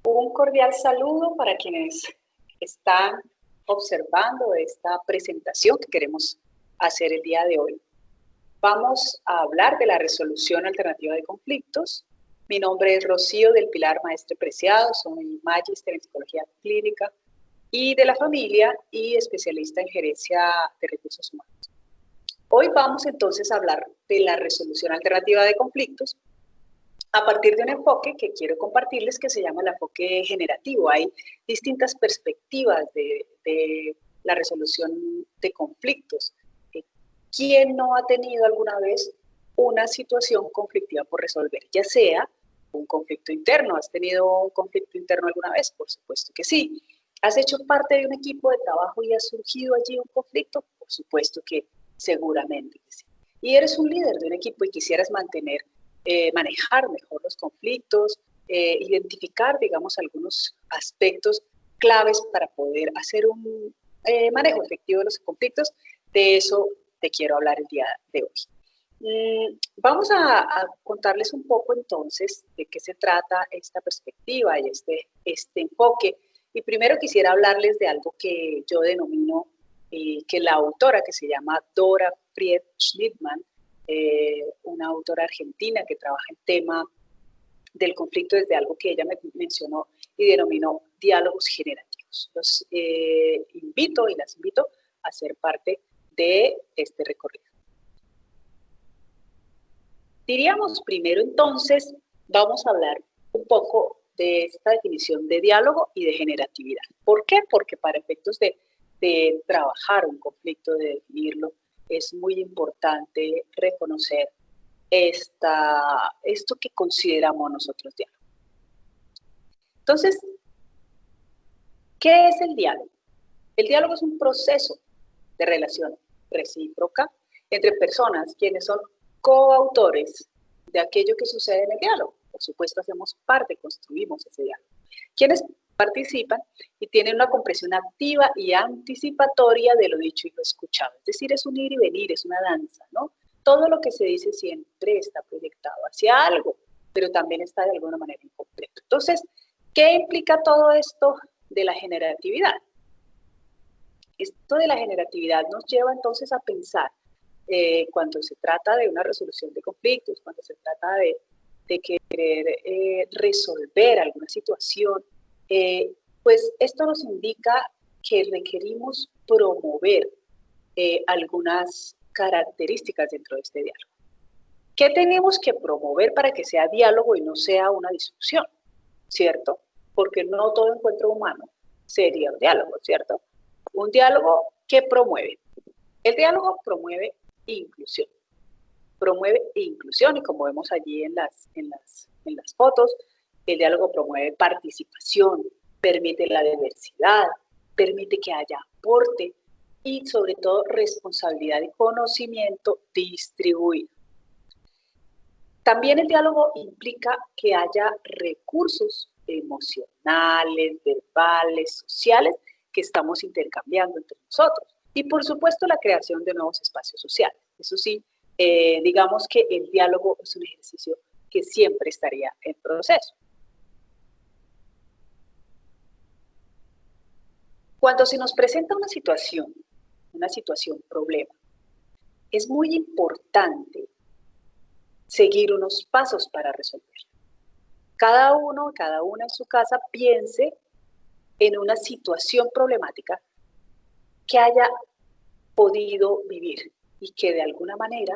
Un cordial saludo para quienes están observando esta presentación que queremos hacer el día de hoy. Vamos a hablar de la resolución alternativa de conflictos. Mi nombre es Rocío del Pilar Maestre Preciado, soy magíster en psicología clínica y de la familia y especialista en gerencia de recursos humanos. Hoy vamos entonces a hablar de la resolución alternativa de conflictos a partir de un enfoque que quiero compartirles que se llama el enfoque generativo. Hay distintas perspectivas de la resolución de conflictos. ¿Quién no ha tenido alguna vez una situación conflictiva por resolver? Ya sea un conflicto interno. ¿Has tenido un conflicto interno alguna vez? Por supuesto que sí. ¿Has hecho parte de un equipo de trabajo y ha surgido allí un conflicto? Por supuesto que seguramente que sí. Y eres un líder de un equipo y quisieras manejar mejor los conflictos, identificar, digamos, algunos aspectos claves para poder hacer un manejo efectivo de los conflictos. De eso te quiero hablar el día de hoy. Vamos a contarles un poco entonces de qué se trata esta perspectiva y este enfoque. Y primero quisiera hablarles de algo que yo denomino, que la autora, que se llama Dora Fried-Schnittmann, una autora argentina que trabaja el tema del conflicto desde algo que ella me mencionó y denominó diálogos generativos. Los invito y las invito a ser parte de este recorrido. Diríamos primero entonces, vamos a hablar un poco de esta definición de diálogo y de generatividad. ¿Por qué? Porque para efectos de trabajar un conflicto, de definirlo, es muy importante reconocer esto que consideramos nosotros diálogo. Entonces, ¿qué es el diálogo? El diálogo es un proceso de relación recíproca entre personas quienes son coautores de aquello que sucede en el diálogo. Por supuesto, hacemos parte, construimos ese diálogo. Quienes participan y tienen una comprensión activa y anticipatoria de lo dicho y lo escuchado. Es decir, es un ir y venir, es una danza, ¿no? Todo lo que se dice siempre está proyectado hacia algo, pero también está de alguna manera incompleto. Entonces, ¿qué implica todo esto de la generatividad? Esto de la generatividad nos lleva entonces a pensar, cuando se trata de una resolución de conflictos, cuando se trata de querer resolver alguna situación, pues esto nos indica que requerimos promover algunas características dentro de este diálogo. ¿Qué tenemos que promover para que sea diálogo y no sea una discusión? ¿Cierto? Porque no todo encuentro humano sería un diálogo, ¿cierto? Un diálogo que promueve. El diálogo promueve inclusión. Promueve inclusión y como vemos allí en las fotos, el diálogo promueve participación, permite la diversidad, permite que haya aporte y sobre todo responsabilidad y conocimiento distribuido. También el diálogo implica que haya recursos emocionales, verbales, sociales, que estamos intercambiando entre nosotros. Y por supuesto la creación de nuevos espacios sociales. Eso sí, digamos que el diálogo es un ejercicio que siempre estaría en proceso. Cuando se nos presenta una situación problema, es muy importante seguir unos pasos para resolverlo. Cada uno, cada una en su casa piense en una situación problemática que haya podido vivir y que de alguna manera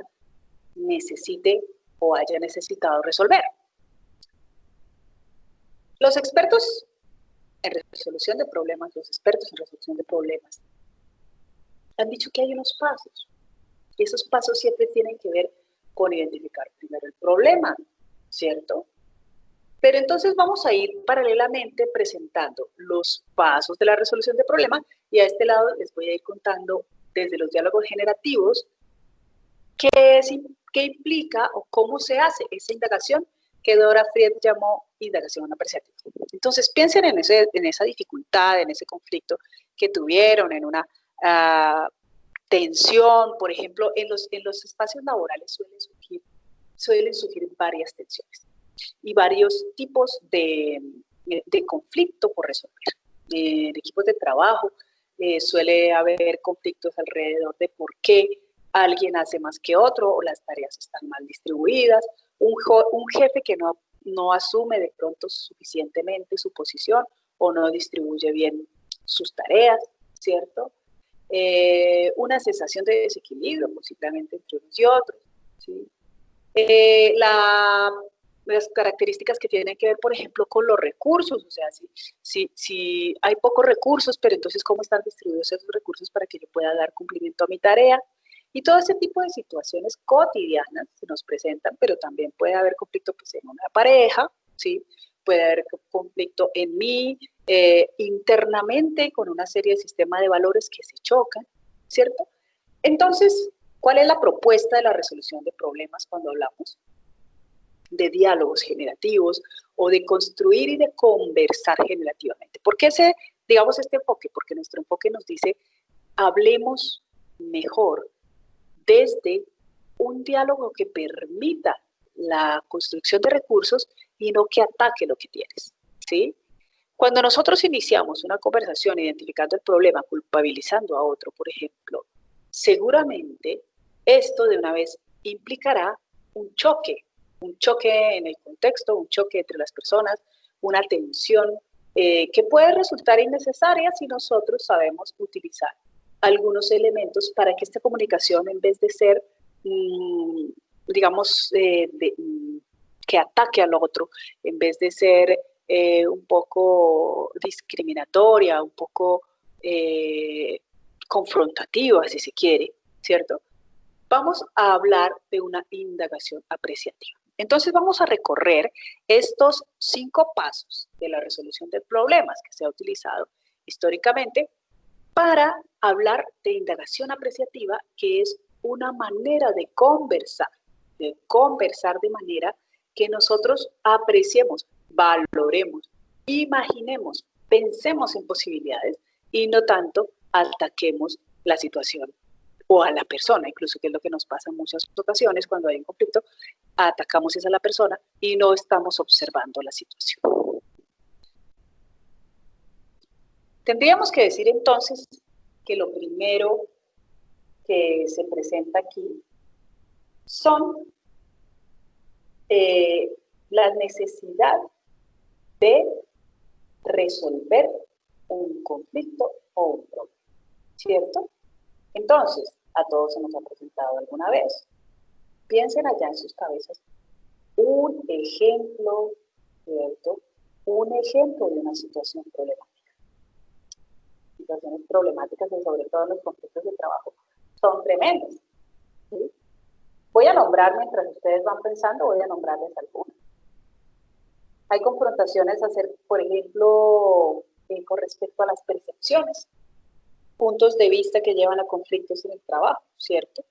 necesite o haya necesitado resolver. Los expertos en resolución de problemas, han dicho que hay unos pasos. Y esos pasos siempre tienen que ver con identificar primero el problema, ¿cierto? Pero entonces vamos a ir paralelamente presentando los pasos de la resolución de problemas y a este lado les voy a ir contando desde los diálogos generativos qué implica o cómo se hace esa indagación que Dora Fried llamó indagación apreciativa. Entonces piensen en esa dificultad, en ese conflicto que tuvieron, en una tensión, por ejemplo, en los espacios laborales suelen surgir varias tensiones y varios tipos de de conflicto por resolver. En equipos de trabajo suele haber conflictos alrededor de por qué alguien hace más que otro o las tareas están mal distribuidas, un jefe que no asume de pronto suficientemente su posición o no distribuye bien sus tareas, ¿cierto? Una sensación de desequilibrio posiblemente entre unos y otros, ¿sí? Las características que tienen que ver, por ejemplo, con los recursos, o sea, si hay pocos recursos, pero entonces cómo están distribuidos esos recursos para que yo pueda dar cumplimiento a mi tarea. Y todo ese tipo de situaciones cotidianas se nos presentan, pero también puede haber conflicto pues, en una pareja, ¿sí? Puede haber conflicto en mí, internamente con una serie de sistemas de valores que se chocan, ¿cierto? Entonces, ¿cuál es la propuesta de la resolución de problemas cuando hablamos de diálogos generativos o de construir y de conversar generativamente? ¿Por qué digamos, este enfoque? Porque nuestro enfoque nos dice, hablemos mejor desde un diálogo que permita la construcción de recursos y no que ataque lo que tienes, ¿sí? Cuando nosotros iniciamos una conversación identificando el problema, culpabilizando a otro, por ejemplo, seguramente esto de una vez implicará un choque en el contexto, un choque entre las personas, una tensión que puede resultar innecesaria si nosotros sabemos utilizar algunos elementos para que esta comunicación, en vez de ser, digamos, que ataque al otro, en vez de ser un poco discriminatoria, un poco confrontativa, si se quiere, ¿cierto? Vamos a hablar de una indagación apreciativa. Entonces vamos a recorrer estos 5 pasos de la resolución de problemas que se ha utilizado históricamente para hablar de indagación apreciativa, que es una manera de conversar de manera que nosotros apreciemos, valoremos, imaginemos, pensemos en posibilidades y no tanto ataquemos la situación o a la persona, incluso que es lo que nos pasa en muchas ocasiones cuando hay un conflicto, atacamos a la persona y no estamos observando la situación. Tendríamos que decir entonces que lo primero que se presenta aquí son la necesidad de resolver un conflicto o un problema, ¿cierto? Entonces, a todos se nos ha presentado alguna vez. Piensen allá en sus cabezas un ejemplo, ¿cierto? Un ejemplo de una situación problemática. Situaciones problemáticas y sobre todo los conflictos de trabajo son tremendas, ¿sí? Voy a nombrar, mientras ustedes van pensando, voy a nombrarles algunas. Hay confrontaciones a hacer, por ejemplo, con respecto a las percepciones, puntos de vista que llevan a conflictos en el trabajo, ¿cierto?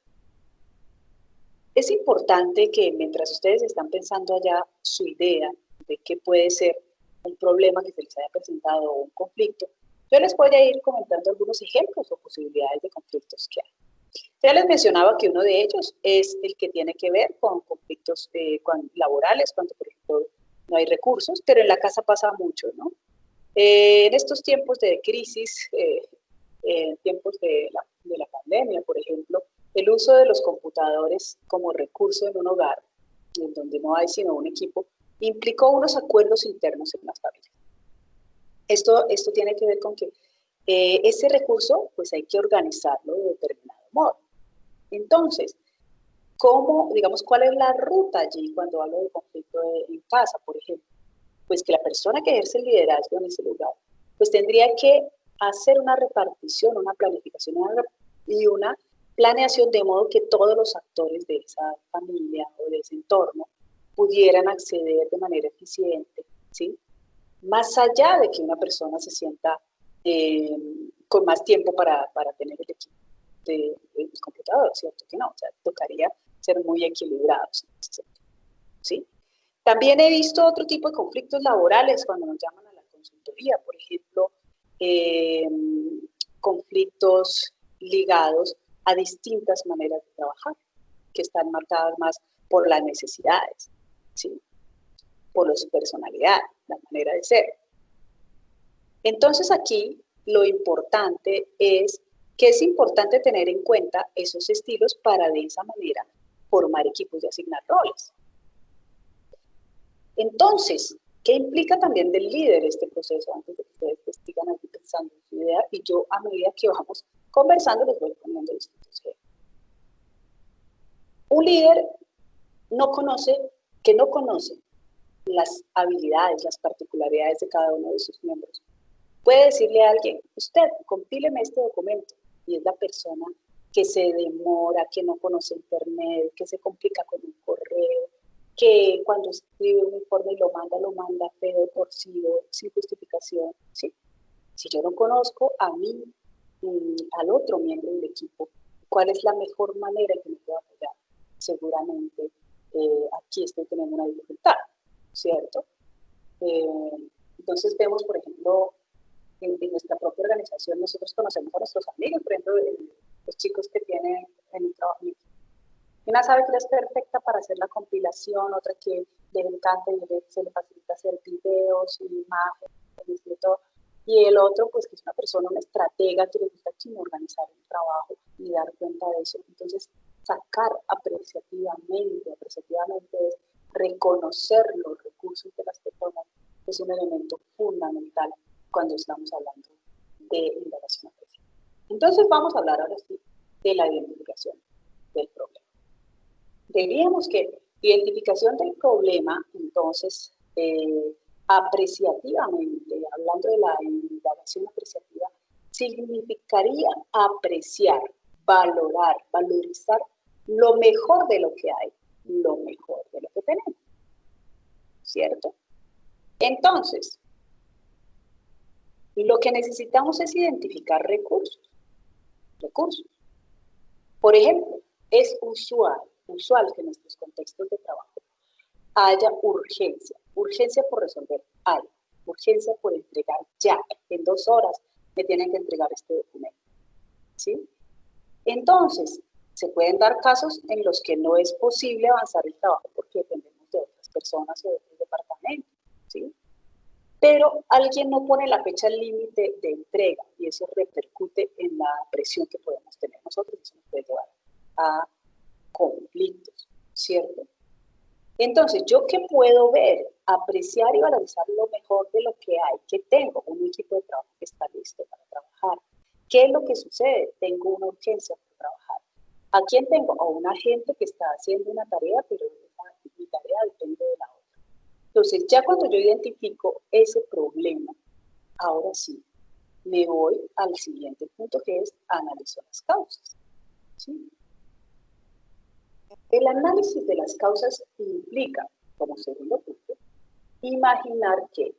Es importante que mientras ustedes están pensando allá su idea de qué puede ser un problema que se les haya presentado o un conflicto, yo les voy a ir comentando algunos ejemplos o posibilidades de conflictos que hay. Ya les mencionaba que uno de ellos es el que tiene que ver con conflictos laborales, cuando por ejemplo no hay recursos, pero en la casa pasa mucho, ¿no? En estos tiempos de crisis, tiempos de la pandemia, por ejemplo, el uso de los computadores como recurso en un hogar, en donde no hay sino un equipo, implicó unos acuerdos internos en las familias. Esto tiene que ver con que ese recurso pues hay que organizarlo de determinado modo. Entonces, ¿cuál es la ruta allí cuando hablo de conflicto en casa, por ejemplo? Pues que la persona que ejerce el liderazgo en ese lugar, pues tendría que hacer una repartición, una planificación y una planeación de modo que todos los actores de esa familia o de ese entorno pudieran acceder de manera eficiente, ¿sí? Más allá de que una persona se sienta con más tiempo para tener el equipo del computador, ¿cierto? Que no, o sea, tocaría ser muy equilibrados, ¿sí? También he visto otro tipo de conflictos laborales cuando nos llaman a la consultoría, por ejemplo, conflictos ligados a distintas maneras de trabajar, que están marcadas más por las necesidades, ¿sí? Por su personalidad, la manera de ser. Entonces aquí lo importante es que es importante tener en cuenta esos estilos para de esa manera formar equipos y asignar roles. Entonces, ¿qué implica también del líder este proceso? Antes de que ustedes sigan aquí pensando en su idea, y yo a medida que vamos conversando les voy poniendo distintos ejemplos. Un líder que no conoce las habilidades, las particularidades de cada uno de sus miembros, puede decirle a alguien, usted, compíleme este documento, y es la persona que se demora, que no conoce internet, que se complica con un correo, que cuando escribe un informe y lo manda feo, torcido, sin justificación, ¿sí? Si yo no conozco a mí, al otro miembro del equipo, ¿cuál es la mejor manera en que me puedo apoyar? Seguramente aquí estoy teniendo una dificultad, ¿cierto? Entonces vemos, por ejemplo, en nuestra propia organización, nosotros conocemos a nuestros amigos, por ejemplo, los chicos que tienen en el trabajo. Una sabe que es perfecta para hacer la compilación, otra que le encanta y se le facilita hacer videos, imágenes y todo. Y el otro, pues que es una persona, una estratega que le gusta organizar el trabajo y dar cuenta de eso. Entonces, sacar apreciativamente es reconocer los recursos de las personas, es un elemento fundamental cuando estamos hablando de indagación apreciativa. Entonces, vamos a hablar ahora sí de la identificación del problema. Diríamos que identificación del problema, entonces, apreciativamente, hablando de la indagación apreciativa, significaría apreciar, valorar, valorizar lo mejor de lo que hay, lo mejor de lo que tenemos, ¿cierto? Entonces, lo que necesitamos es identificar recursos. Por ejemplo, es usual que en nuestros contextos de trabajo haya urgencia por resolver algo, urgencia por entregar ya, en 2 horas me tienen que entregar este documento, ¿sí? Entonces, se pueden dar casos en los que no es posible avanzar el trabajo porque dependemos de otras personas o de otros departamentos, ¿sí? Pero alguien no pone la fecha límite de entrega y eso repercute en la presión que podemos tener nosotros y eso nos puede llevar a conflictos, ¿cierto? Entonces, ¿yo qué puedo ver? Apreciar y valorizar lo mejor de lo que hay, que tengo un equipo de trabajo que está listo para trabajar. ¿Qué es lo que sucede? Tengo una urgencia por trabajar. ¿A quién tengo? A una gente que está haciendo una tarea, pero mi tarea depende de la otra. Entonces, ya cuando yo identifico ese problema, ahora sí, me voy al siguiente punto que es analizar las causas, ¿sí? El análisis de las causas implica, como segundo punto, imaginar qué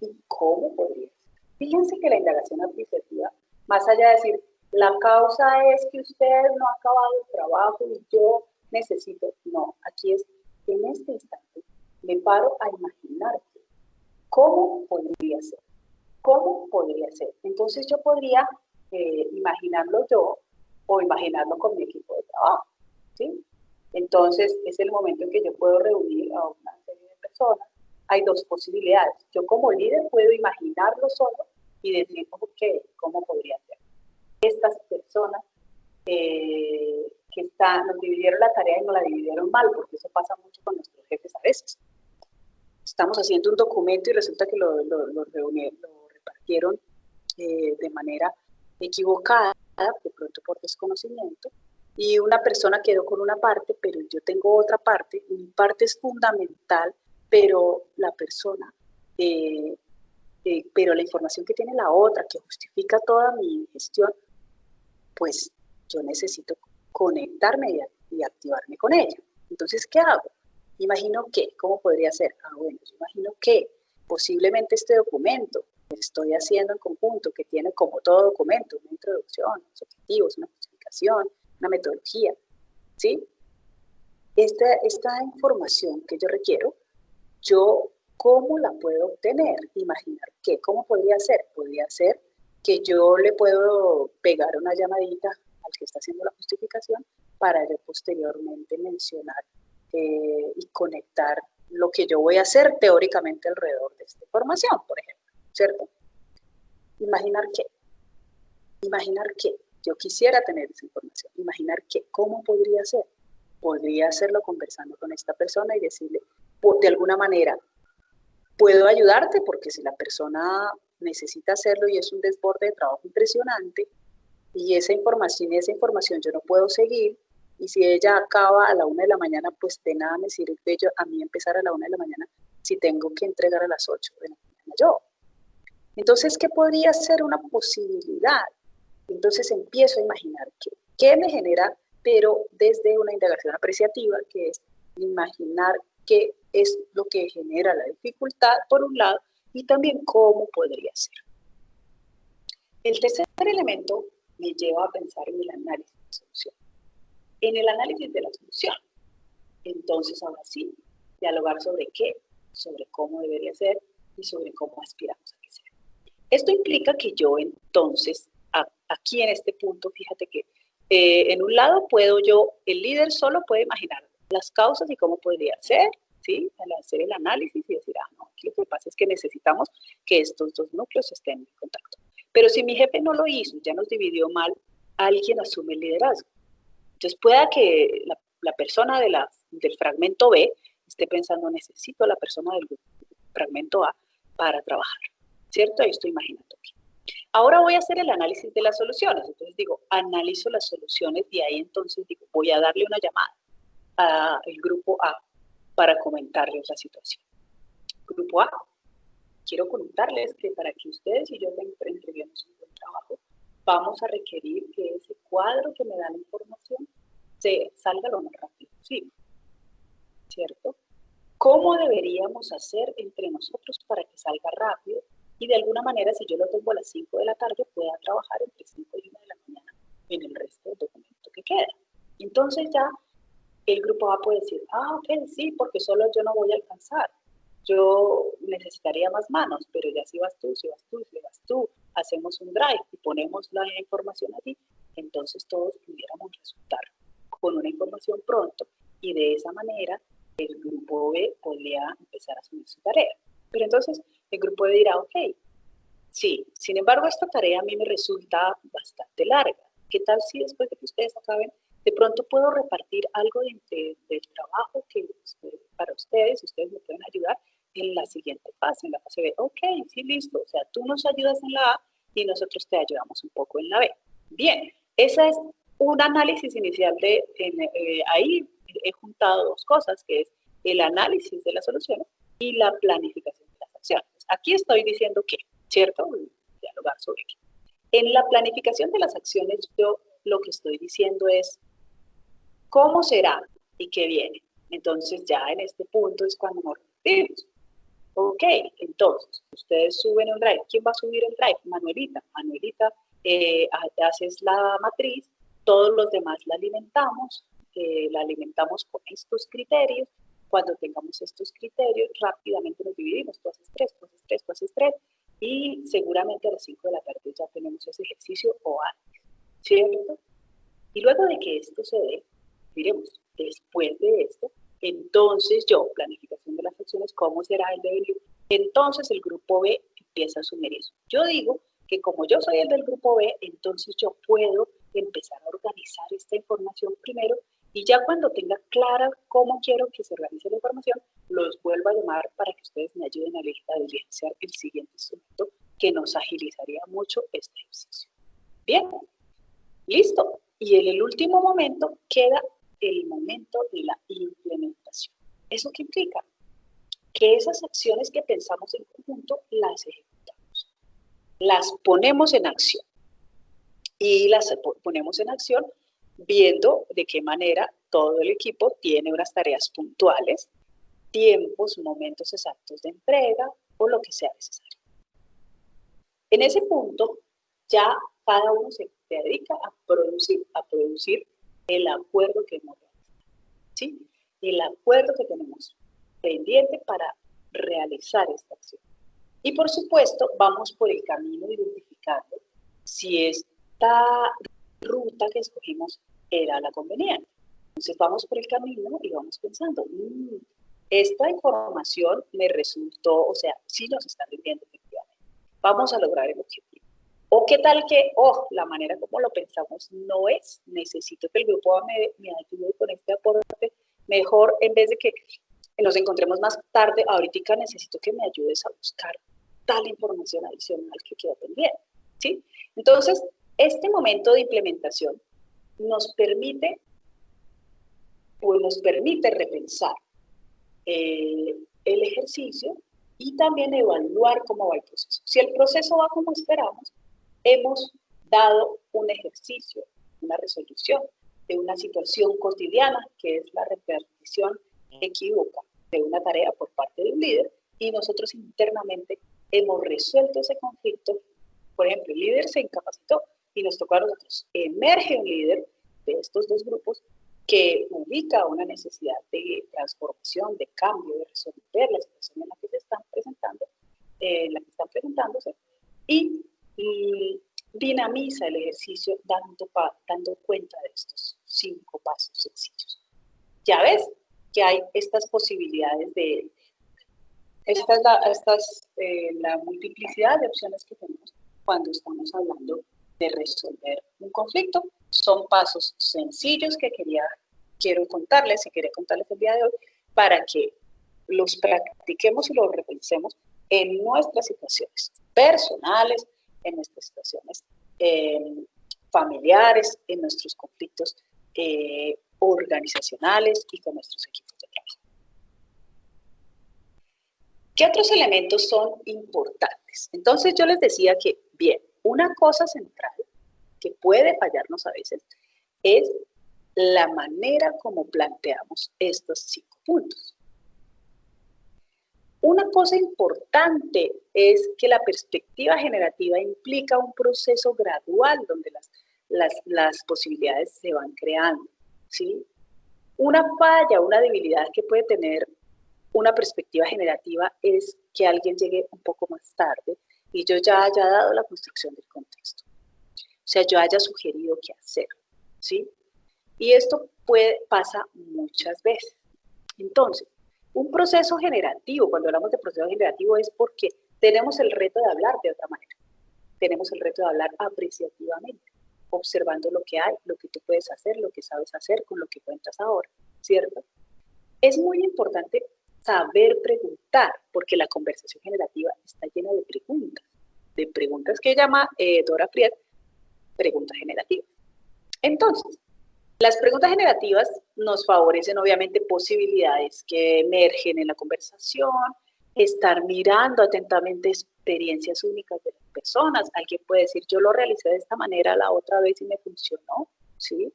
y cómo podría ser. Fíjense que la indagación apreciativa, más allá de decir, la causa es que usted no ha acabado el trabajo y yo necesito, no, aquí es, en este instante, me paro a imaginar cómo podría ser. ¿Cómo podría ser? Entonces yo podría imaginarlo yo o imaginarlo con mi equipo de trabajo, ¿sí? Entonces es el momento en que yo puedo reunir a una serie de personas. Hay 2 posibilidades. Yo como líder puedo imaginarlo solo y decir, ok, ¿cómo podría ser? Estas personas nos dividieron la tarea y nos la dividieron mal, porque eso pasa mucho con nuestros jefes a veces. Estamos haciendo un documento y resulta que lo repartieron de manera equivocada, de pronto por desconocimiento, y una persona quedó con una parte, pero yo tengo otra parte, mi parte es fundamental, pero la persona, pero la información que tiene la otra, que justifica toda mi gestión, pues yo necesito conectarme y activarme con ella. Entonces, ¿qué hago? Imagino que, ¿cómo podría ser? Bueno, yo imagino que posiblemente este documento que estoy haciendo en conjunto, que tiene como todo documento, una introducción, unos objetivos, una justificación, una metodología, ¿sí? Esta información que yo requiero, yo, ¿cómo la puedo obtener? Imaginar que, ¿cómo podría ser? Podría ser que yo le puedo pegar una llamadita al que está haciendo la justificación para yo posteriormente mencionar y conectar lo que yo voy a hacer teóricamente alrededor de esta información, por ejemplo, ¿cierto? Imaginar qué. Imaginar qué. Yo quisiera tener esa información. Imaginar qué. ¿Cómo podría ser? Podría hacerlo conversando con esta persona y decirle, de alguna manera, puedo ayudarte porque si la persona necesita hacerlo y es un desborde de trabajo impresionante y esa información yo no puedo seguir, y si ella acaba a la 1 de la mañana, pues de nada me sirve a mí empezar a la 1 de la mañana si tengo que entregar a las 8 de la mañana yo. Entonces, ¿qué podría ser una posibilidad? Entonces empiezo a imaginar qué me genera, pero desde una indagación apreciativa, que es imaginar qué es lo que genera la dificultad, por un lado, y también cómo podría ser. El tercer elemento me lleva a pensar en el análisis de la solución. En el análisis de la solución, entonces ahora sí, dialogar sobre qué, sobre cómo debería ser y sobre cómo aspiramos a que sea. Esto implica que yo entonces, aquí en este punto, fíjate que en un lado el líder solo puede imaginar las causas y cómo podría ser, ¿sí? Al hacer el análisis y decir, no, aquí lo que pasa es que necesitamos que estos dos núcleos estén en contacto. Pero si mi jefe no lo hizo, ya nos dividió mal, alguien asume el liderazgo. Entonces pueda que la persona del fragmento B esté pensando, necesito a la persona del fragmento A para trabajar, ¿cierto? Ahí estoy imaginando aquí. Ahora voy a hacer el análisis de las soluciones. Entonces digo, analizo las soluciones y ahí entonces digo, voy a darle una llamada al grupo A para comentarles la situación. Grupo A, quiero contarles que para que ustedes y yo entreguemos un buen trabajo, vamos a requerir que ese cuadro que me da la información se salga lo más rápido posible, ¿cierto? ¿Cómo deberíamos hacer entre nosotros para que salga rápido? Y de alguna manera, si yo lo tengo a las 5 de la tarde, pueda trabajar entre 5 y 1 de la mañana en el resto del documento que queda. Entonces ya el grupo A puede decir, ok, sí, porque solo yo no voy a alcanzar. Yo necesitaría más manos, pero ya si vas tú, hacemos un drive y ponemos la información allí, entonces todos pudiéramos resultar con una información pronto y de esa manera el grupo B podría empezar a asumir su tarea. Pero entonces el grupo B dirá, ok, sí, sin embargo esta tarea a mí me resulta bastante larga. ¿Qué tal si después de que ustedes acaben, de pronto puedo repartir algo del trabajo que para ustedes, ustedes me pueden ayudar en la siguiente fase, en la fase B? Ok, sí, listo. O sea, tú nos ayudas en la A y nosotros te ayudamos un poco en la B. Bien, ese es un análisis inicial ahí he juntado dos cosas, que es el análisis de las soluciones y la planificación de las acciones. Aquí estoy diciendo que, ¿cierto? Dialogar sobre qué. En la planificación de las acciones, yo lo que estoy diciendo es cómo será y qué viene. Entonces ya en este punto es cuando nos repetimos. Ok, entonces, ustedes suben un drive. ¿Quién va a subir el drive? Manuelita. Manuelita, haces la matriz, todos los demás la alimentamos con estos criterios. Cuando tengamos estos criterios, rápidamente nos dividimos. Tú haces 3, tú haces 3, tú haces 3. Y seguramente a las 5 de la tarde ya tenemos ese ejercicio o antes, ¿cierto? Y luego de que esto se dé, diremos, después de esto, entonces yo, planificación de las acciones, ¿cómo será el devenir? Entonces el grupo B empieza a asumir eso. Yo digo que como yo soy el del grupo B, entonces yo puedo empezar a organizar esta información primero y ya cuando tenga clara cómo quiero que se organice la información, los vuelvo a llamar para que ustedes me ayuden a diligenciar el siguiente instrumento que nos agilizaría mucho este ejercicio. Bien, listo. Y en el último momento queda el momento de la implementación. ¿Eso qué implica? Que esas acciones que pensamos en conjunto las ejecutamos, las ponemos en acción y las ponemos en acción viendo de qué manera todo el equipo tiene unas tareas puntuales, tiempos, momentos exactos de entrega o lo que sea necesario. En ese punto ya cada uno se dedica a producir el acuerdo que hemos realizado, ¿sí? El acuerdo que tenemos pendiente para realizar esta acción. Y por supuesto, vamos por el camino identificando si esta ruta que escogimos era la conveniente. Entonces vamos por el camino y vamos pensando, esta información me resultó, o sea, sí nos está rindiendo efectivamente. Vamos a lograr el objetivo. O qué tal que, la manera como lo pensamos no es, necesito que el grupo A me ayude con este aporte, mejor en vez de que nos encontremos más tarde, ahorita necesito que me ayudes a buscar tal información adicional que quedó pendiente, ¿sí? Entonces, este momento de implementación nos permite repensar el ejercicio y también evaluar cómo va el proceso. Si el proceso va como esperamos, hemos dado un ejercicio, una resolución de una situación cotidiana que es la repetición equívoca de una tarea por parte de un líder y nosotros internamente hemos resuelto ese conflicto. Por ejemplo, el líder se incapacitó y nos tocó a nosotros. Emerge un líder de estos dos grupos que ubica una necesidad de transformación, de cambio, de resolver la situación en la que se están presentando, presentándose, y dinamiza el ejercicio dando cuenta de estos 5 pasos sencillos. Ya ves que hay estas posibilidades de, la multiplicidad de opciones que tenemos cuando estamos hablando de resolver un conflicto. Son pasos sencillos que quiero contarles y quería contarles el día de hoy para que los practiquemos y los repensemos en nuestras situaciones personales, en nuestras situaciones familiares, en nuestros conflictos organizacionales y con nuestros equipos de trabajo. ¿Qué otros elementos son importantes? Entonces yo les decía que, bien, una cosa central que puede fallarnos a veces es la manera como planteamos estos 5 puntos. Una cosa importante es que la perspectiva generativa implica un proceso gradual donde las posibilidades se van creando, ¿sí? Una falla, una debilidad que puede tener una perspectiva generativa es que alguien llegue un poco más tarde y yo ya haya dado la construcción del contexto. O sea, yo haya sugerido qué hacer, ¿sí? Y esto pasa muchas veces. Entonces, un proceso generativo, cuando hablamos de proceso generativo, es porque tenemos el reto de hablar de otra manera. Tenemos el reto de hablar apreciativamente, observando lo que hay, lo que tú puedes hacer, lo que sabes hacer con lo que cuentas ahora, ¿cierto? Es muy importante saber preguntar, porque la conversación generativa está llena de preguntas que llama Dora Fried, preguntas generativas. Entonces, las preguntas generativas nos favorecen obviamente posibilidades que emergen en la conversación, estar mirando atentamente experiencias únicas de las personas. Alguien puede decir, yo lo realicé de esta manera la otra vez y me funcionó, ¿sí?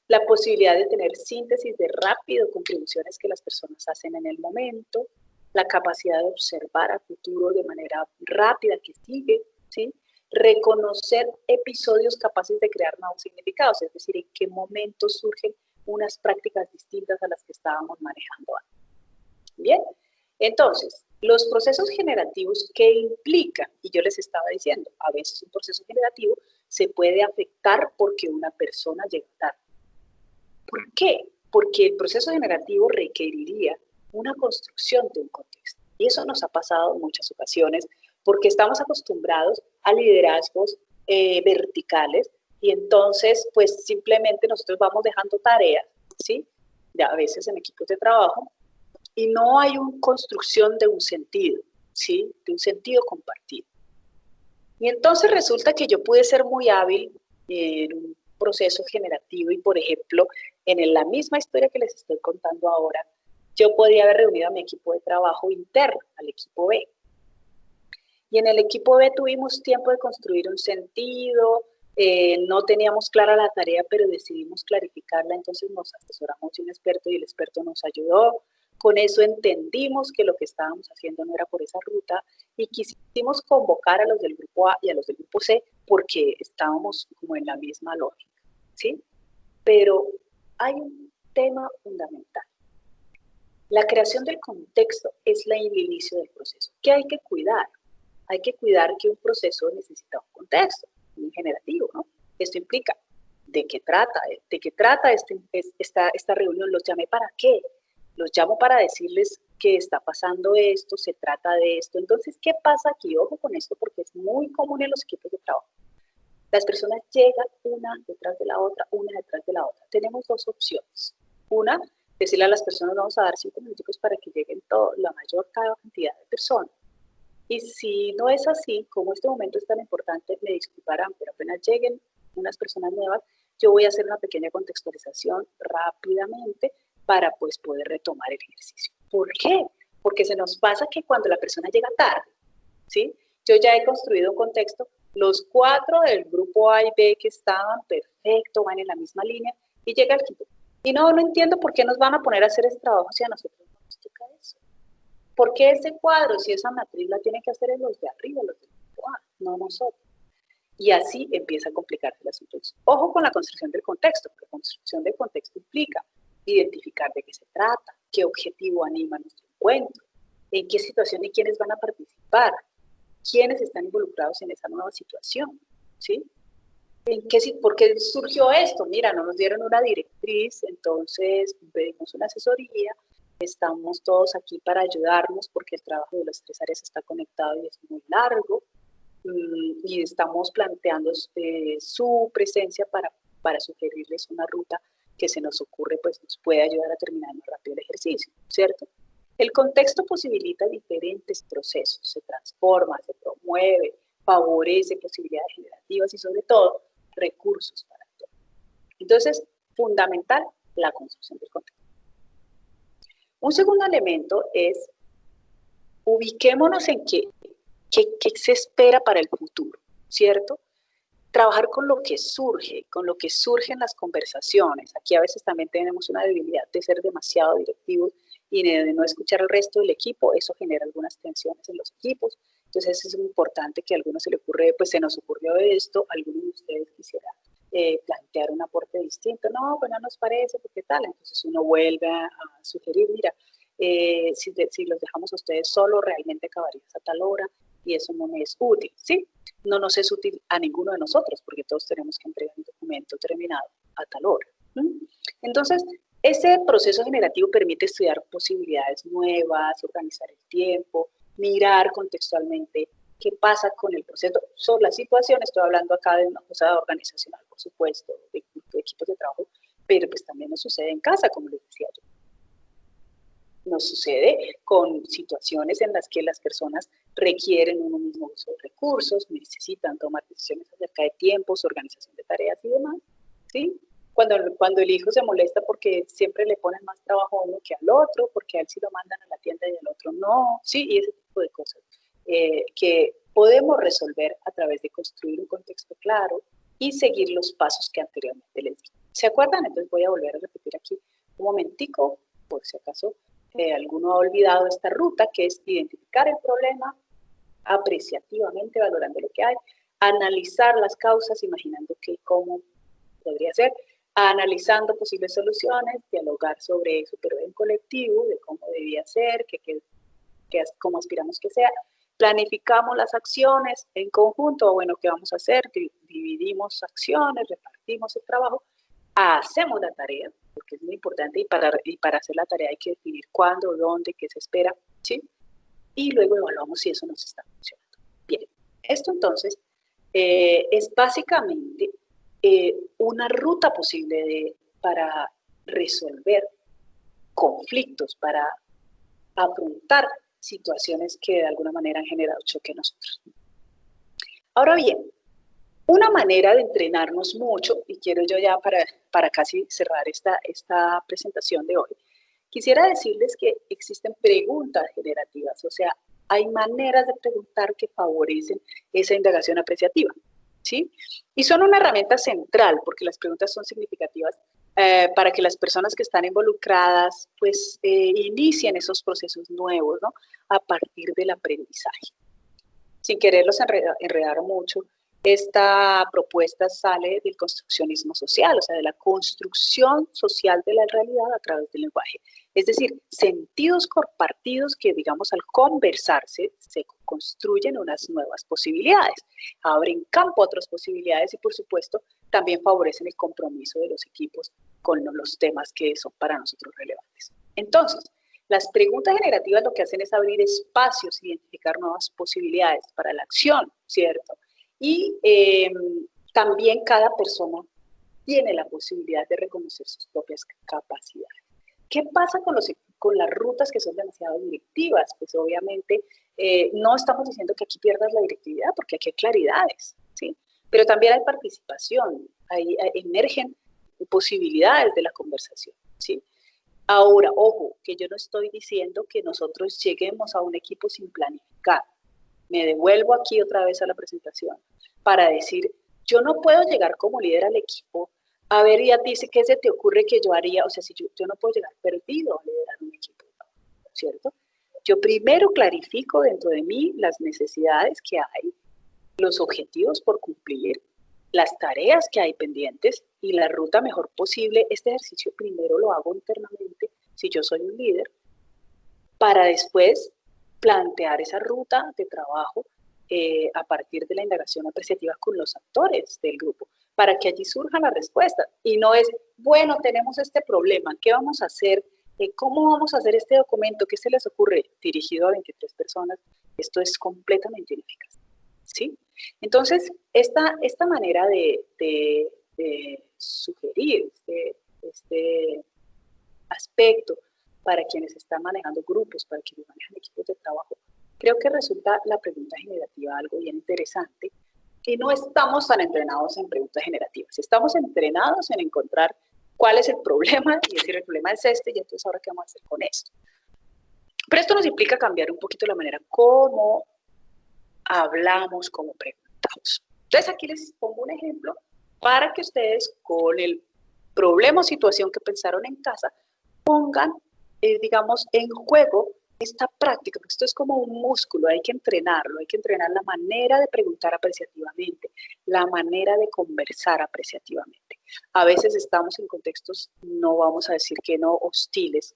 La posibilidad de tener síntesis de rápido, contribuciones que las personas hacen en el momento, la capacidad de observar a futuro de manera rápida que sigue, ¿sí? Reconocer episodios capaces de crear nuevos significados, es decir, en qué momento surgen unas prácticas distintas a las que estábamos manejando antes. Bien, entonces, los procesos generativos que implican, y yo les estaba diciendo, a veces un proceso generativo se puede afectar porque una persona llega tarde. ¿Por qué? Porque el proceso generativo requeriría una construcción de un contexto. Y eso nos ha pasado en muchas ocasiones porque estamos acostumbrados a liderazgos verticales y entonces pues simplemente nosotros vamos dejando tareas, ¿sí? Ya a veces en equipos de trabajo y no hay una construcción de un sentido, ¿sí? De un sentido compartido. Y entonces resulta que yo pude ser muy hábil en un proceso generativo y, por ejemplo, en la misma historia que les estoy contando ahora, yo podía haber reunido a mi equipo de trabajo interno, al equipo B. Y en el equipo B tuvimos tiempo de construir un sentido, no teníamos clara la tarea, pero decidimos clarificarla, entonces nos asesoramos de un experto y el experto nos ayudó. Con eso entendimos que lo que estábamos haciendo no era por esa ruta y quisimos convocar a los del grupo A y a los del grupo C porque estábamos como en la misma lógica, ¿sí? Pero hay un tema fundamental. La creación del contexto es el inicio del proceso. ¿Qué hay que cuidar? Hay que cuidar que un proceso necesita un contexto, un generativo, ¿no? Esto implica, ¿de qué trata? ¿De qué trata esta reunión? ¿Los llamé para qué? Los llamo para decirles que está pasando esto, se trata de esto. Entonces, ¿qué pasa aquí? Ojo con esto porque es muy común en los equipos de trabajo. Las personas llegan una detrás de la otra, una detrás de la otra. Tenemos dos opciones. Una, decirle a las personas, vamos a dar 5 minutos para que lleguen la mayor cantidad de personas. Y si no es así, como este momento es tan importante, me disculparán, pero apenas lleguen unas personas nuevas, yo voy a hacer una pequeña contextualización rápidamente para pues poder retomar el ejercicio. ¿Por qué? Porque se nos pasa que cuando la persona llega tarde, ¿sí? Yo ya he construido un contexto, los 4 del grupo A y B que estaban perfecto, van en la misma línea, y llega el quinto. Y no entiendo por qué nos van a poner a hacer ese trabajo si a nosotros no nos toca eso. ¿Por qué ese cuadro, si esa matriz la tienen que hacer en los de arriba, los del grupo A, no nosotros? Y así empieza a complicarse el asunto. Ojo con la construcción del contexto, porque la construcción del contexto implica identificar de qué se trata, qué objetivo anima nuestro encuentro, en qué situación y quiénes van a participar, quiénes están involucrados en esa nueva situación, ¿sí? ¿Por qué surgió esto? Mira, no nos dieron una directriz, entonces pedimos una asesoría, estamos todos aquí para ayudarnos porque el trabajo de las 3 áreas está conectado y es muy largo, y estamos planteando su presencia para sugerirles una ruta que se nos ocurre, pues nos puede ayudar a terminar más rápido el ejercicio, ¿cierto? El contexto posibilita diferentes procesos, se transforma, se promueve, favorece posibilidades generativas y sobre todo recursos para todo. Entonces, fundamental la construcción del contexto. Un segundo elemento es ubiquémonos en qué se espera para el futuro, ¿cierto? Trabajar con lo que surge en las conversaciones. Aquí a veces también tenemos una debilidad de ser demasiado directivos y de no escuchar al resto del equipo, eso genera algunas tensiones en los equipos. Entonces es muy importante que a algunos se le ocurre, pues se nos ocurrió esto, algunos de ustedes quisieran plantear un aporte distinto. No, pues no nos parece, porque tal. Entonces uno vuelve a sugerir, mira, si los dejamos a ustedes solos, realmente acabarías a tal hora y eso no me es útil, ¿sí? No nos es útil a ninguno de nosotros porque todos tenemos que entregar un documento terminado a tal hora. Entonces, ese proceso generativo permite estudiar posibilidades nuevas, organizar el tiempo, mirar contextualmente qué pasa con el proceso. Son las situaciones, estoy hablando acá de una cosa organizacional, por supuesto, de equipos de trabajo, pero pues también nos sucede en casa, como les decía yo. Nos sucede con situaciones en las que las personas requieren uno mismo uso de recursos, necesitan tomar decisiones acerca de tiempos, organización de tareas y demás, ¿sí? Cuando el hijo se molesta porque siempre le ponen más trabajo a uno que al otro, porque a él sí lo mandan a la tienda y al otro no, ¿sí? Y ese tipo de cosas que podemos resolver a través de construir un contexto claro y seguir los pasos que anteriormente les di. ¿Se acuerdan? Entonces voy a volver a repetir aquí un momentico, por si acaso alguno ha olvidado esta ruta, que es identificar el problema apreciativamente, valorando lo que hay, analizar las causas, imaginando cómo podría ser, analizando posibles soluciones, dialogar sobre eso, pero en colectivo, de cómo debía ser, cómo aspiramos que sea, planificamos las acciones en conjunto, bueno, ¿qué vamos a hacer? Dividimos acciones, repartimos el trabajo, hacemos la tarea, porque es muy importante, y para hacer la tarea hay que definir cuándo, dónde, qué se espera, ¿sí? Y luego evaluamos si eso nos está funcionando. Bien, esto entonces es básicamente una ruta posible para resolver conflictos, para afrontar situaciones que de alguna manera han generado choque en nosotros. Ahora bien, una manera de entrenarnos mucho, y quiero yo ya para casi cerrar esta presentación de hoy, quisiera decirles que existen preguntas generativas, o sea, hay maneras de preguntar que favorecen esa indagación apreciativa, ¿sí? Y son una herramienta central, porque las preguntas son significativas para que las personas que están involucradas, pues, inicien esos procesos nuevos, ¿no? A partir del aprendizaje. Sin quererlos enredar mucho, esta propuesta sale del construccionismo social, o sea, de la construcción social de la realidad a través del lenguaje. Es decir, sentidos compartidos que, digamos, al conversarse, se construyen unas nuevas posibilidades, abren campo a otras posibilidades y, por supuesto, también favorecen el compromiso de los equipos con los temas que son para nosotros relevantes. Entonces, las preguntas generativas lo que hacen es abrir espacios, identificar nuevas posibilidades para la acción, ¿cierto? Y también cada persona tiene la posibilidad de reconocer sus propias capacidades. ¿Qué pasa con las rutas que son demasiado directivas? Pues obviamente no estamos diciendo que aquí pierdas la directividad, porque aquí hay claridades, ¿sí? Pero también hay participación, emergen posibilidades de la conversación, ¿sí? Ahora, ojo, que yo no estoy diciendo que nosotros lleguemos a un equipo sin planificar. Me devuelvo aquí otra vez a la presentación para decir, yo no puedo llegar como líder al equipo a ver, y a ti, ¿qué se te ocurre que yo haría? O sea, si yo no puedo llegar perdido a liderar un equipo, ¿cierto? Yo primero clarifico dentro de mí las necesidades que hay, los objetivos por cumplir, las tareas que hay pendientes y la ruta mejor posible. Este ejercicio primero lo hago internamente, si yo soy un líder, para después plantear esa ruta de trabajo a partir de la indagación apreciativa con los actores del grupo, para que allí surja la respuesta. Y no es, bueno, tenemos este problema, ¿qué vamos a hacer? ¿Cómo vamos a hacer este documento? ¿Qué se les ocurre? Dirigido a 23 personas, esto es completamente ineficaz, ¿sí? Entonces, esta manera de sugerir este aspecto para quienes están manejando grupos, para quienes manejan equipos de trabajo, creo que resulta la pregunta generativa algo bien interesante, y no estamos tan entrenados en preguntas generativas, estamos entrenados en encontrar cuál es el problema y decir el problema es este, y entonces ahora qué vamos a hacer con esto. Pero esto nos implica cambiar un poquito la manera como hablamos, como preguntamos. Entonces aquí les pongo un ejemplo para que ustedes con el problema o situación que pensaron en casa pongan, digamos, en juego esta práctica, porque esto es como un músculo, hay que entrenarlo, hay que entrenar la manera de preguntar apreciativamente, la manera de conversar apreciativamente. A veces estamos en contextos, no vamos a decir que no, hostiles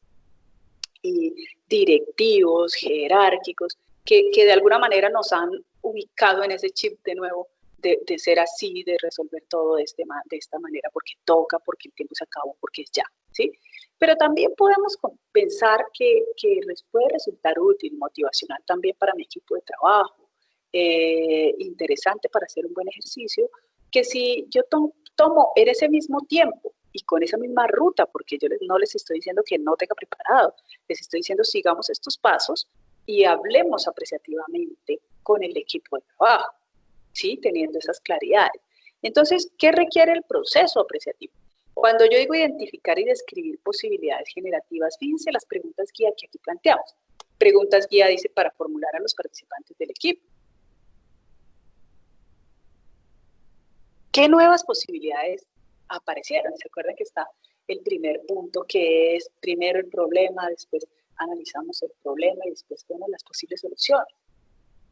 y directivos, jerárquicos, que de alguna manera nos han ubicado en ese chip de nuevo de ser así, de resolver todo de esta manera, porque toca, porque el tiempo se acabó, porque es ya, ¿sí? Pero también podemos pensar que les puede resultar útil, motivacional también para mi equipo de trabajo, interesante para hacer un buen ejercicio, que si yo tomo en ese mismo tiempo y con esa misma ruta, porque yo no les estoy diciendo que no tenga preparado, les estoy diciendo sigamos estos pasos y hablemos apreciativamente con el equipo de trabajo, ¿sí? Teniendo esas claridades. Entonces, ¿qué requiere el proceso apreciativo? Cuando yo digo identificar y describir posibilidades generativas, fíjense las preguntas guía que aquí planteamos. Preguntas guía dice para formular a los participantes del equipo. ¿Qué nuevas posibilidades aparecieron? ¿Se acuerdan que está el primer punto, que es primero el problema, después analizamos el problema y después vemos las posibles soluciones?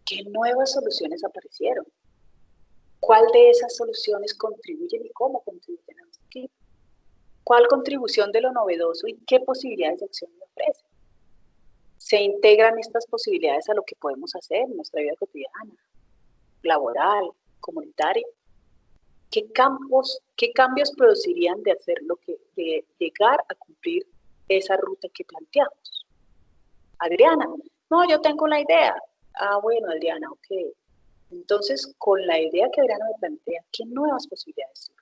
¿Qué nuevas soluciones aparecieron? ¿Cuál de esas soluciones contribuyen y cómo contribuyen a nuestro equipo? ¿Cuál contribución de lo novedoso y qué posibilidades de acción me ofrece? ¿Se integran estas posibilidades a lo que podemos hacer en nuestra vida cotidiana, laboral, comunitaria? ¿Qué cambios producirían de llegar a cumplir esa ruta que planteamos? Adriana, no, yo tengo la idea. Ah, bueno, Adriana, ok. Entonces, con la idea que Adriana me plantea, ¿qué nuevas posibilidades surgen?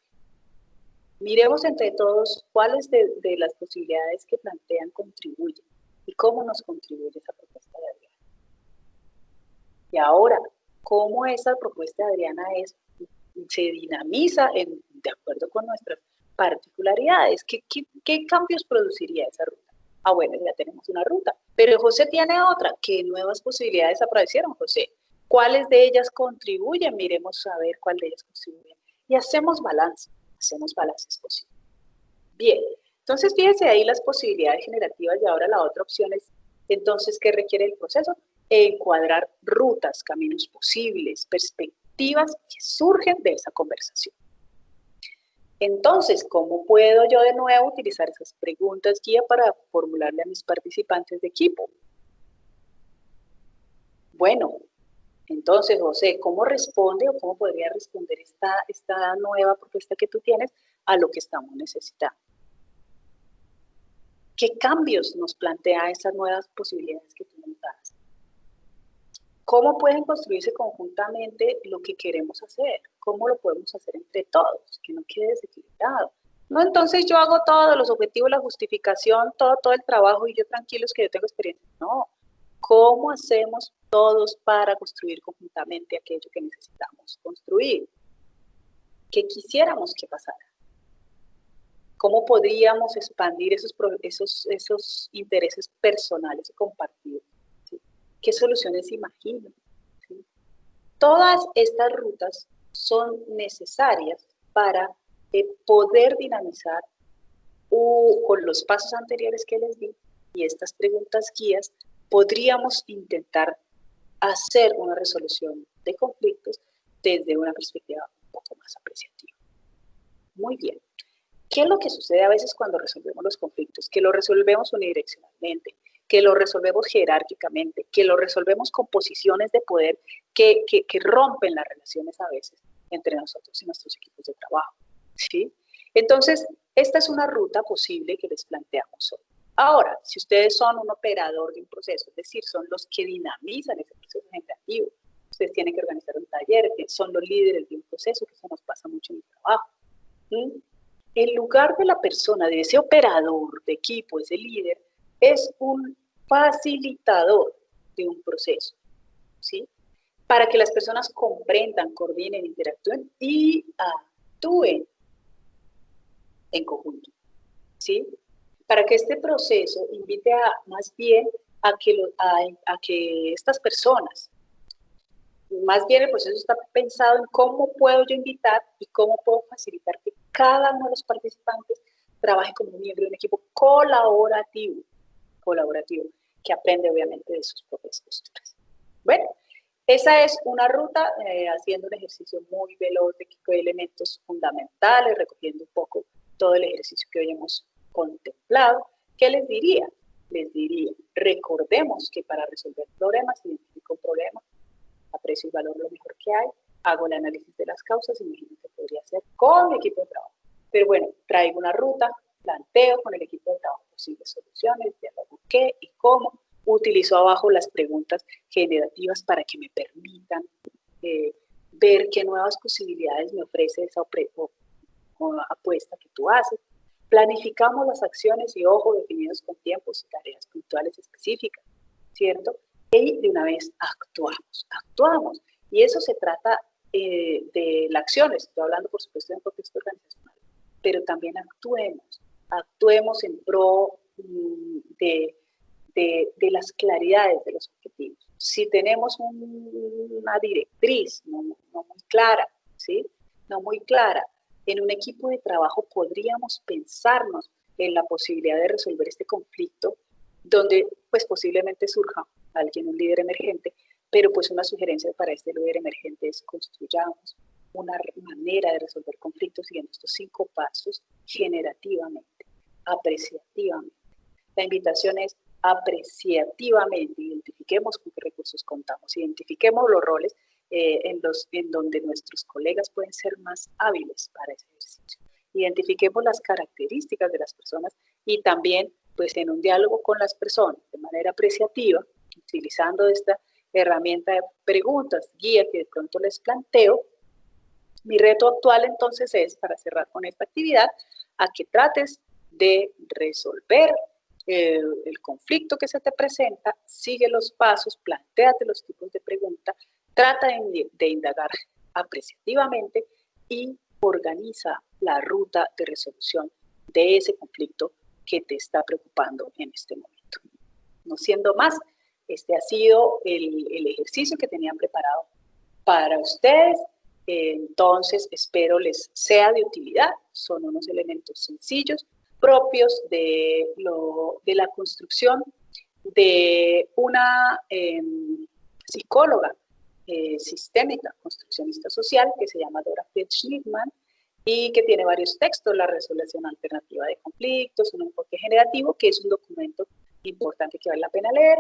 Miremos entre todos cuáles de las posibilidades que plantean contribuyen y cómo nos contribuye esa propuesta de Adriana. Y ahora, cómo esa propuesta de Adriana se dinamiza de acuerdo con nuestras particularidades. ¿Qué cambios produciría esa ruta? Ah, bueno, ya tenemos una ruta, pero José tiene otra. ¿Qué nuevas posibilidades aparecieron, José? ¿Cuáles de ellas contribuyen? Miremos a ver cuál de ellas contribuyen. Y hacemos balances posibles. Bien, entonces fíjense ahí las posibilidades generativas y ahora la otra opción es, entonces, ¿qué requiere el proceso? Encuadrar rutas, caminos posibles, perspectivas que surgen de esa conversación. Entonces, ¿cómo puedo yo de nuevo utilizar esas preguntas guía para formularle a mis participantes de equipo? Bueno, entonces, José, ¿cómo responde o cómo podría responder esta nueva propuesta que tú tienes a lo que estamos necesitando? ¿Qué cambios nos plantea esas nuevas posibilidades que tú nos das? ¿Cómo pueden construirse conjuntamente lo que queremos hacer? cómo lo podemos hacer entre todos, que no quede desequilibrado. No, entonces yo hago todos los objetivos, la justificación, todo el trabajo y yo tranquilo es que yo tengo experiencia. No, ¿cómo hacemos todos para construir conjuntamente aquello que necesitamos construir? ¿Qué quisiéramos que pasara? ¿Cómo podríamos expandir esos intereses personales y compartidos? ¿Sí? ¿Qué soluciones imagino? ¿Sí? Todas estas rutas son necesarias para poder dinamizar con los pasos anteriores que les di y estas preguntas guías, podríamos intentar hacer una resolución de conflictos desde una perspectiva un poco más apreciativa. Muy bien. ¿Qué es lo que sucede a veces cuando resolvemos los conflictos? Que lo resolvemos unidireccionalmente, que lo resolvemos jerárquicamente, que lo resolvemos con posiciones de poder que rompen las relaciones a veces entre nosotros y nuestros equipos de trabajo, ¿sí? Entonces, esta es una ruta posible que les planteamos hoy. Ahora, si ustedes son un operador de un proceso, es decir, son los que dinamizan ese proceso generativo, ustedes tienen que organizar un taller, son los líderes de un proceso, que eso nos pasa mucho en el trabajo. ¿Sí? En lugar de la persona, de ese operador de equipo, ese líder, es un facilitador de un proceso, ¿sí? Para que las personas comprendan, coordinen, interactúen y actúen en conjunto, ¿sí? Para que este proceso invite más bien a que estas personas, más bien el proceso está pensado en cómo puedo yo invitar y cómo puedo facilitar que cada uno de los participantes trabaje como un miembro de un equipo colaborativo, que aprende obviamente de sus propias posturas. Bueno, esa es una ruta, haciendo un ejercicio muy veloz de elementos fundamentales, recogiendo un poco todo el ejercicio que hoy hemos contemplado. ¿Qué les diría? Les diría, recordemos que para resolver problemas, identifico un problema, aprecio y valoro lo mejor que hay, hago el análisis de las causas y imagino que podría hacer con mi equipo de trabajo. Pero bueno, traigo una ruta, planteo con el equipo de trabajo posibles soluciones, diálogo qué y cómo, utilizo abajo las preguntas generativas para que me permitan ver qué nuevas posibilidades me ofrece esa apuesta que tú haces. Planificamos las acciones y, ojo, definidos con tiempos y tareas puntuales específicas, ¿cierto? Y de una vez actuamos. Y eso se trata de la acción, estoy hablando por supuesto en contexto organizacional, pero también actuemos en pro de las claridades de los objetivos. Si tenemos una directriz no muy clara, ¿sí? No muy clara, en un equipo de trabajo podríamos pensarnos en la posibilidad de resolver este conflicto donde pues posiblemente surja alguien, un líder emergente, pero pues una sugerencia para este líder emergente es construyamos una manera de resolver conflictos siguiendo estos 5 pasos generativamente, apreciativamente. La invitación es apreciativamente, identifiquemos con qué recursos contamos, identifiquemos los roles en donde nuestros colegas pueden ser más hábiles para ese ejercicio. Identifiquemos las características de las personas y también pues en un diálogo con las personas de manera apreciativa, utilizando esta herramienta de preguntas, guía que de pronto les planteo. Mi reto actual entonces es, para cerrar con esta actividad, a que trates de resolver el conflicto que se te presenta, sigue los pasos, plantéate los tipos de preguntas, trata de indagar apreciativamente y organiza la ruta de resolución de ese conflicto que te está preocupando en este momento. No siendo más, este ha sido el ejercicio que tenían preparado para ustedes. Entonces, espero les sea de utilidad. Son unos elementos sencillos, propios de la construcción de una psicóloga sistémica, construccionista social, que se llama Dora Fried-Schlickmann, y que tiene varios textos, la resolución alternativa de conflictos, un enfoque generativo, que es un documento importante que vale la pena leer,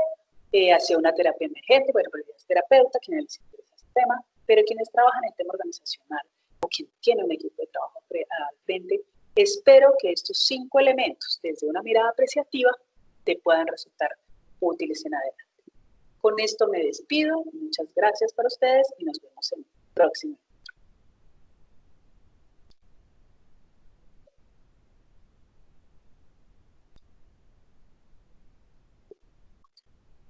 hacia una terapia emergente, bueno, pero es terapeuta, quien les interesa ese tema, pero quienes trabajan en el tema organizacional o quien tiene un equipo de trabajo al frente, espero que estos 5 elementos, desde una mirada apreciativa, te puedan resultar útiles en adelante. Con esto me despido, muchas gracias para ustedes y nos vemos en el próximo.